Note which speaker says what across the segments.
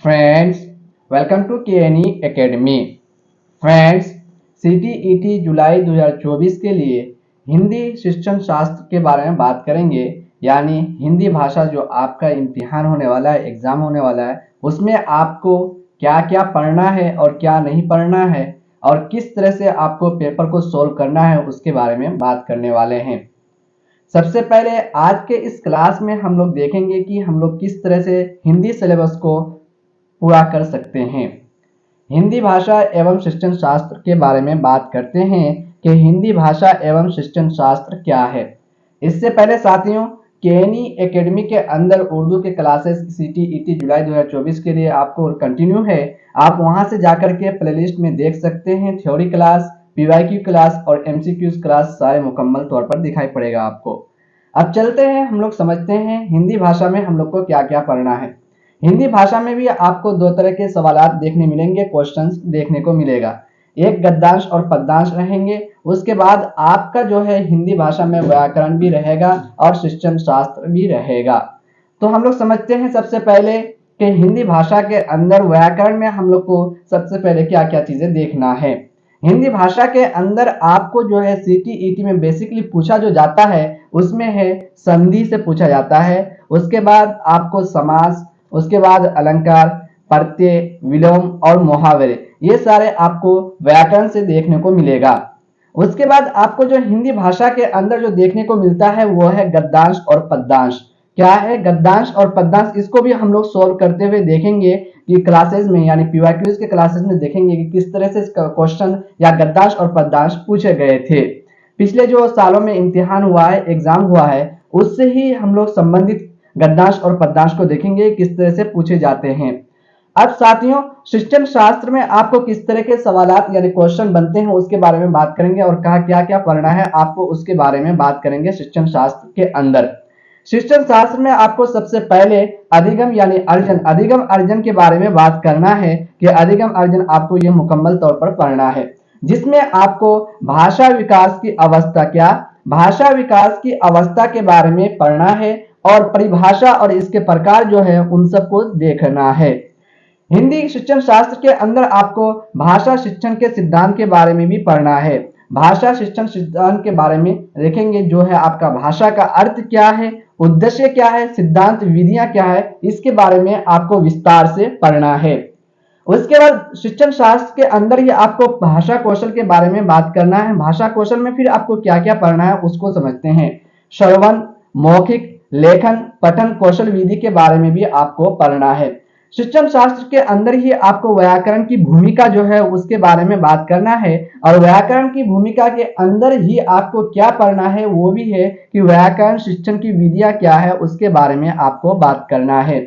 Speaker 1: Friends, welcome to KNE academy. Friends, CTET जुलाई 2024 के लिए हिंदी शिक्षण शास्त्र के बारे में बात करेंगे। यानी हिंदी भाषा जो आपका इम्तिहान होने वाला है, एग्जाम होने वाला है, उसमें आपको क्या क्या पढ़ना है और क्या नहीं पढ़ना है और किस तरह से आपको पेपर को सोल्व करना है, उसके बारे में बात करने वाले हैं। सबसे पहले आज के इस क्लास में हम लोग देखेंगे कि हम लोग किस तरह से हिंदी सिलेबस को पूरा कर सकते हैं। हिंदी भाषा एवं शिक्षण शास्त्र के बारे में बात करते हैं कि हिंदी भाषा एवं शिक्षण शास्त्र क्या है। इससे पहले साथियों, केएनई एकेडमी के अंदर उर्दू के क्लासेस सीटीईटी जुलाई 2024 के लिए आपको कंटिन्यू है। आप वहां से जाकर के प्लेलिस्ट में देख सकते हैं। थ्योरी क्लास, पीवाईक्यू क्लास और एमसीक्यूज क्लास सारे मुकम्मल तौर पर दिखाई पड़ेगा आपको। अब चलते हैं, हम लोग समझते हैं हिंदी भाषा में हम लोग को क्या क्या पढ़ना है। हिंदी भाषा में भी आपको दो तरह के सवालात देखने मिलेंगे, क्वेश्चंस देखने को मिलेगा। एक गद्यांश और पद्यांश रहेंगे। उसके बाद आपका जो है हिंदी भाषा में व्याकरण भी रहेगा और शिक्षण शास्त्र भी रहेगा। तो हम लोग समझते हैं सबसे पहले कि हिंदी भाषा के अंदर व्याकरण में हम लोग को सबसे पहले क्या क्या चीजें देखना है। हिंदी भाषा के अंदर आपको जो है सीटीईटी में बेसिकली पूछा जो जाता है उसमें है संधि से पूछा जाता है। उसके बाद आपको समास, उसके बाद अलंकार, प्रत्यय, विलोम और मुहावरे, ये सारे आपको व्याकरण से देखने को मिलेगा। उसके बाद आपको जो हिंदी भाषा के अंदर जो देखने को मिलता है वो है गद्यांश और पद्यांश। क्या है गद्यांश और पद्यांश, इसको भी हम लोग सोल्व करते हुए देखेंगे कि क्लासेस में, यानी पीवाईक्यूज के क्लासेस में देखेंगे कि किस तरह से क्वेश्चन या गद्यांश और पद्यांश पूछे गए थे। पिछले जो सालों में इम्तिहान हुआ है, एग्जाम हुआ है, उससे ही हम लोग संबंधित गद्यांश और पद्यांश को देखेंगे किस तरह से पूछे जाते हैं। अब साथियों, शिक्षण शास्त्र में आपको किस तरह के सवालात यानी क्वेश्चन बनते हैं उसके बारे में बात करेंगे और कहा क्या क्या पढ़ना है आपको उसके बारे में बात करेंगे। शिक्षण शास्त्र के अंदर, शिक्षण शास्त्र में आपको सबसे पहले अधिगम यानी अधिगम अर्जन के बारे में बात करना है कि अधिगम अर्जन आपको यह मुकम्मल तौर पर पढ़ना है, जिसमें आपको भाषा विकास की अवस्था, क्या भाषा विकास की अवस्था के बारे में पढ़ना है और परिभाषा और इसके प्रकार जो है उन सबको देखना है। हिंदी शिक्षण शास्त्र के अंदर आपको भाषा शिक्षण के सिद्धांत के बारे में भी पढ़ना है। भाषा शिक्षण सिद्धांत के बारे में देखेंगे जो है आपका भाषा का अर्थ क्या है, उद्देश्य क्या है, सिद्धांत विधियां क्या है, इसके बारे में आपको विस्तार से पढ़ना है। उसके बाद शिक्षण शास्त्र के अंदर ही आपको भाषा कौशल के बारे में बात करना है। भाषा कौशल में फिर आपको क्या क्या पढ़ना है उसको समझते हैं। श्रवण, मौखिक, लेखन, पठन कौशल विधि के बारे में भी आपको पढ़ना है। शिक्षण शास्त्र के अंदर ही आपको व्याकरण की भूमिका जो है उसके बारे में बात करना है और व्याकरण की भूमिका के अंदर ही आपको क्या पढ़ना है वो भी है कि व्याकरण शिक्षण की विधियां क्या है उसके बारे में आपको बात करना है।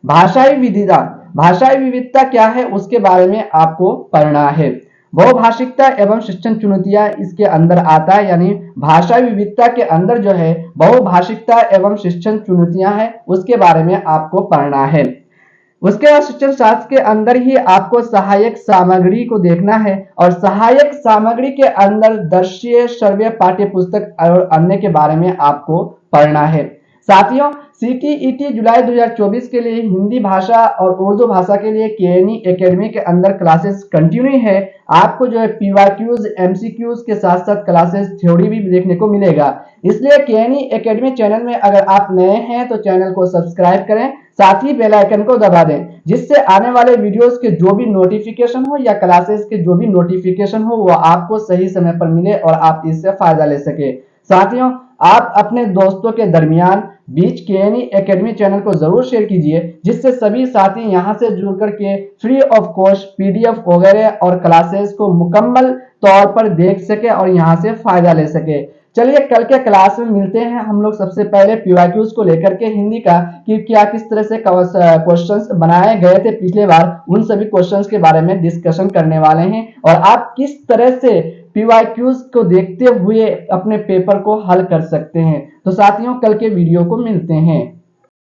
Speaker 1: भाषाई विविधता, भाषाई विविधता क्या है उसके बारे में आपको पढ़ना है। बहुभाषिकता एवं शिक्षण चुनौतियां इसके अंदर आता है, यानी भाषाई विविधता के अंदर जो है बहुभाषिकता एवं शिक्षण चुनौतियां है उसके बारे में आपको पढ़ना है। उसके बाद शिक्षण शास्त्र के अंदर ही आपको सहायक सामग्री को देखना है और सहायक सामग्री के अंदर दृश्य, श्रव्य, पाठ्य पुस्तक और अन्य के बारे में आपको पढ़ना है। साथियों, सीटीईटी जुलाई 2024 के लिए हिंदी भाषा और उर्दू भाषा के लिए केएनई एकेडमी के अंदर क्लासेस कंटिन्यू है। आपको जो है पीवाईक्यूज, एमसीक्यूज के साथ साथ क्लासेस थ्योरी भी देखने को मिलेगा। इसलिए केएनई एकेडमी चैनल में अगर आप नए हैं तो चैनल को सब्सक्राइब करें, साथ ही बेल आइकन को दबा दें, जिससे आने वाले वीडियोस के जो भी नोटिफिकेशन हो या क्लासेस के जो भी नोटिफिकेशन हो वो आपको सही समय पर मिले और आप इससे फायदा ले सके। साथियों, आप अपने दोस्तों के दरमियान बीच केएनई एकेडमी चैनल को जरूर शेयर कीजिए, जिससे सभी साथी यहां से जुड़ करके फ्री ऑफ कॉस्ट पीडीएफ वगैरह और क्लासेस को मुकम्मल तौर पर देख सके और यहां से फायदा ले सके। चलिए कल के क्लास में मिलते हैं। हम लोग सबसे पहले पीवाईक्यूज को लेकर के हिंदी का कि क्या किस तरह से क्वेश्चंस बनाए गए थे पिछले बार, उन सभी क्वेश्चंस के बारे में डिस्कशन करने वाले हैं और आप किस तरह से पीवाईक्यूज को देखते हुए अपने पेपर को हल कर सकते हैं। तो साथियों, कल के वीडियो को मिलते हैं।